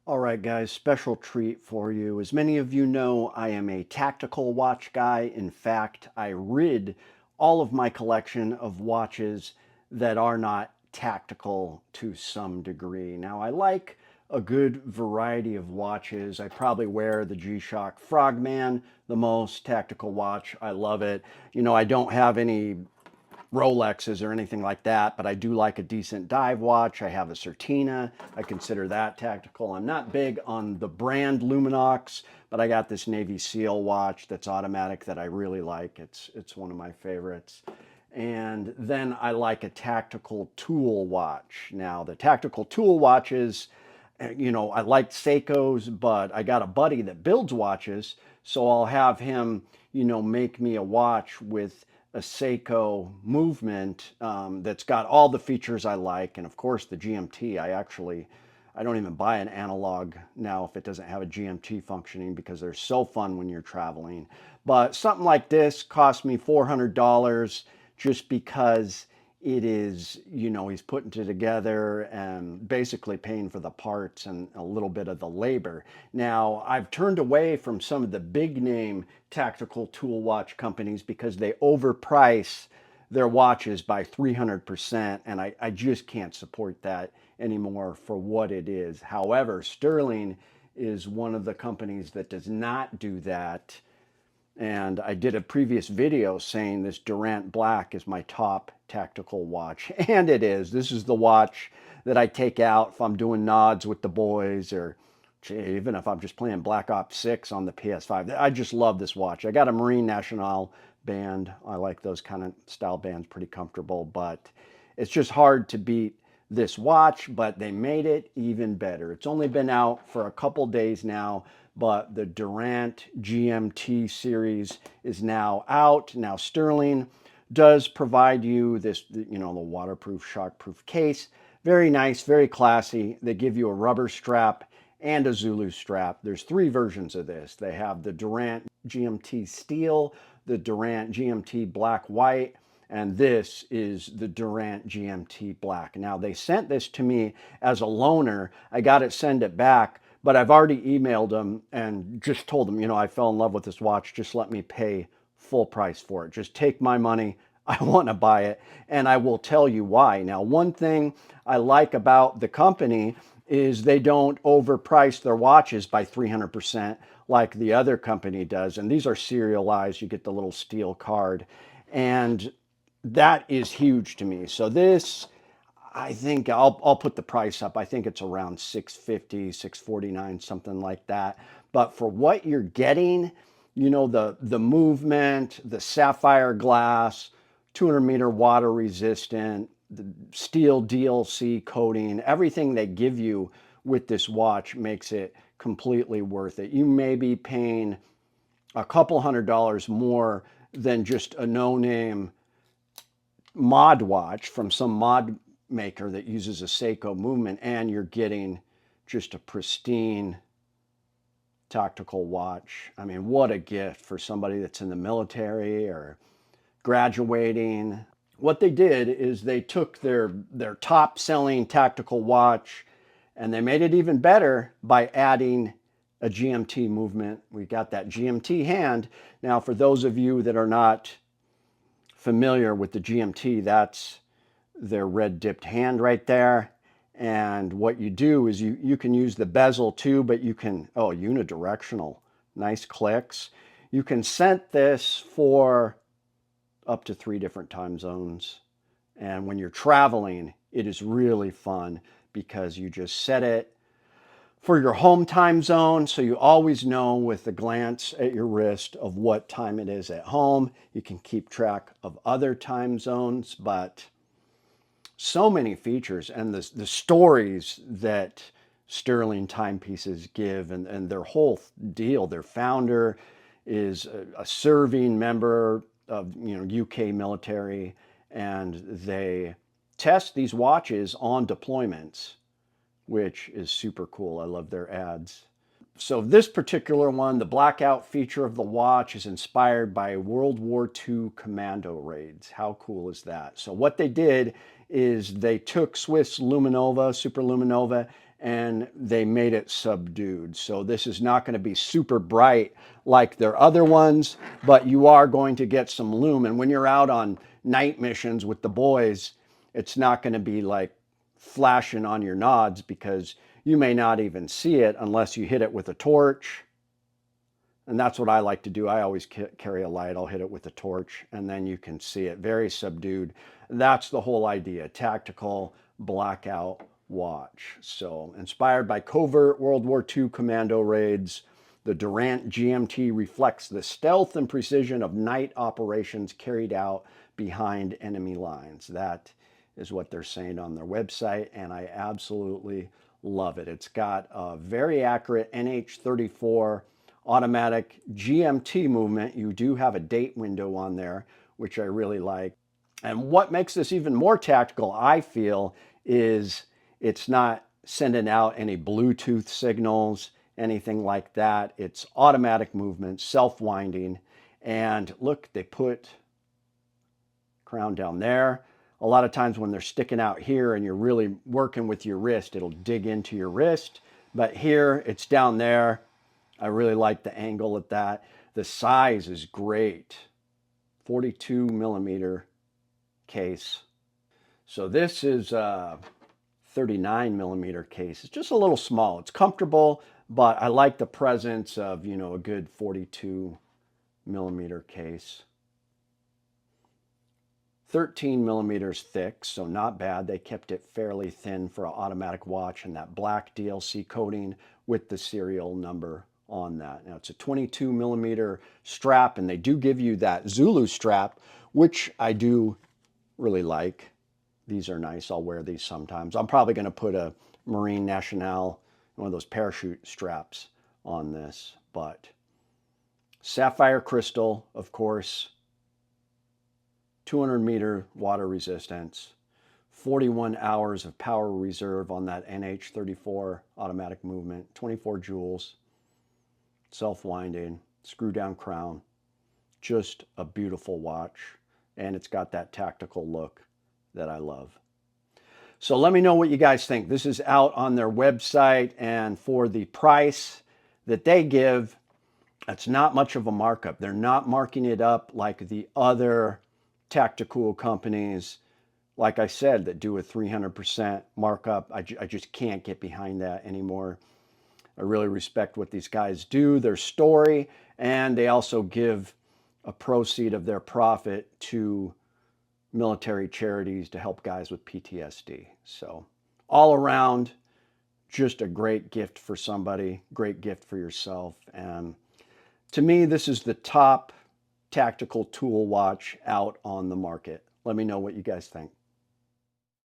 All right, guys, special treat for you. As many of you know, I am a tactical watch guy. In fact, I rid all of my collection of watches that are not tactical to some degree. Now, I like a good variety of watches. I probably wear the G-Shock Frogman, the most tactical watch. I love it. You know, I don't have any Rolexes or anything like that, but I do like a decent dive watch. I have a Certina. I consider that tactical. I'm not big on the brand Luminox, but I got this Navy SEAL watch that's automatic that I really like. It's one of my favorites. And then I like a tactical tool watch. Now, the tactical tool watches, I like Seiko's, but I got a buddy that builds watches, so I'll have him, make me a watch with a Seiko movement that's got all the features I like, and of course the GMT. I don't even buy an analog now if it doesn't have a GMT functioning because they're so fun when you're traveling. But something like this cost me $400 just because it is, he's putting it together and basically paying for the parts and a little bit of the labor. Now, I've turned away from some of the big name tactical tool watch companies because they overprice their watches by 300%, and I just can't support that anymore for what it is. However, Stirling is one of the companies that does not do that, and I did a previous video saying this Durrant Black is my top tactical watch. And it is. This is the watch that I take out if I'm doing nods with the boys, or even if I'm just playing Black Ops 6 on the PS5. I just love this watch. I got a Marine National band. I like those kind of style bands, pretty comfortable, but it's just hard to beat this watch, but they made it even better. It's only been out for a couple days now, but the Durrant GMT series is now out. Now, Stirling does provide you this, the waterproof, shockproof case. Very nice, very classy. They give you a rubber strap and a Zulu strap. There's three versions of this. They have the Durrant GMT Steel, the Durrant GMT Black White, and this is the Durrant GMT Black. Now, they sent this to me as a loaner. I got to send it back, but I've already emailed them and just told them, I fell in love with this watch. Just let me pay full price for it. Just take my money. I want to buy it, and I will tell you why. Now, one thing I like about the company is they don't overprice their watches by 300% like the other company does. And these are serialized. You get the little steel card. And that is huge to me. So this, I think I'll put the price up. I think it's around 650, 649, something like that. But for what you're getting, the movement, the sapphire glass, 200-meter water resistant, the steel DLC coating, everything they give you with this watch makes it completely worth it. You may be paying a couple $100 more than just a no-name mod watch from some mod maker that uses a Seiko movement, and you're getting just a pristine tactical watch. I mean, what a gift for somebody that's in the military or graduating. What they did is they took their top selling tactical watch and they made it even better by adding a GMT movement. We got that GMT hand. Now, for those of you that are not familiar with the GMT, that's their red dipped hand right there. And what you do is you can use the bezel too, but you can, unidirectional, nice clicks. You can set this for up to 3 different time zones. And when you're traveling, it is really fun because you just set it for your home time zone, so you always know with a glance at your wrist of what time it is at home. You can keep track of other time zones, but so many features, and the stories that Stirling Timepieces give, and their whole deal. Their founder is a serving member of UK military, and they test these watches on deployments, which is super cool. I love their ads. So this particular one, the blackout feature of the watch, is inspired by World War II commando raids. How cool is that? So what they did is they took Swiss Luminova, Super Luminova, and they made it subdued. So this is not going to be super bright like their other ones, but you are going to get some lume. And when you're out on night missions with the boys, it's not going to be like flashing on your nods, because you may not even see it unless you hit it with a torch. And that's what I like to do. I always carry a light. I'll hit it with a torch, and then you can see it very subdued. That's the whole idea. Tactical blackout watch. So inspired by covert World War II commando raids, the Durrant GMT reflects the stealth and precision of night operations carried out behind enemy lines. That is what they're saying on their website, and I absolutely love it. It's got a very accurate NH34 automatic GMT movement. You do have a date window on there, which I really like. And what makes this even more tactical, I feel, is it's not sending out any Bluetooth signals, anything like that. It's automatic movement, self-winding. And look, they put crown down there. A lot of times when they're sticking out here and you're really working with your wrist, it'll dig into your wrist. But here, it's down there. I really like the angle at that. The size is great. 42 millimeter case. So this is a 39 millimeter case. It's just a little small. It's comfortable, but I like the presence of, you know, a good 42 millimeter case. 13 millimeters thick, so not bad. They kept it fairly thin for an automatic watch, and that black DLC coating with the serial number on that. Now it's a 22 millimeter strap, and they do give you that Zulu strap, which I do really like. These are nice. I'll wear these sometimes. I'm probably going to put a Marine Nationale, one of those parachute straps on this, but sapphire crystal, of course, 200-meter water resistance, 41 hours of power reserve on that NH34 automatic movement, 24 joules, self-winding, screw-down crown. Just a beautiful watch, and it's got that tactical look that I love. So let me know what you guys think. This is out on their website, and for the price that they give, it's not much of a markup. They're not marking it up like the other tactical companies, like I said, that do a 300% markup. I just can't get behind that anymore. I really respect what these guys do, their story, and they also give a proceed of their profit to military charities to help guys with PTSD. So all around, just a great gift for somebody, great gift for yourself. And to me, this is the top tactical tool watch out on the market. Let me know what you guys think.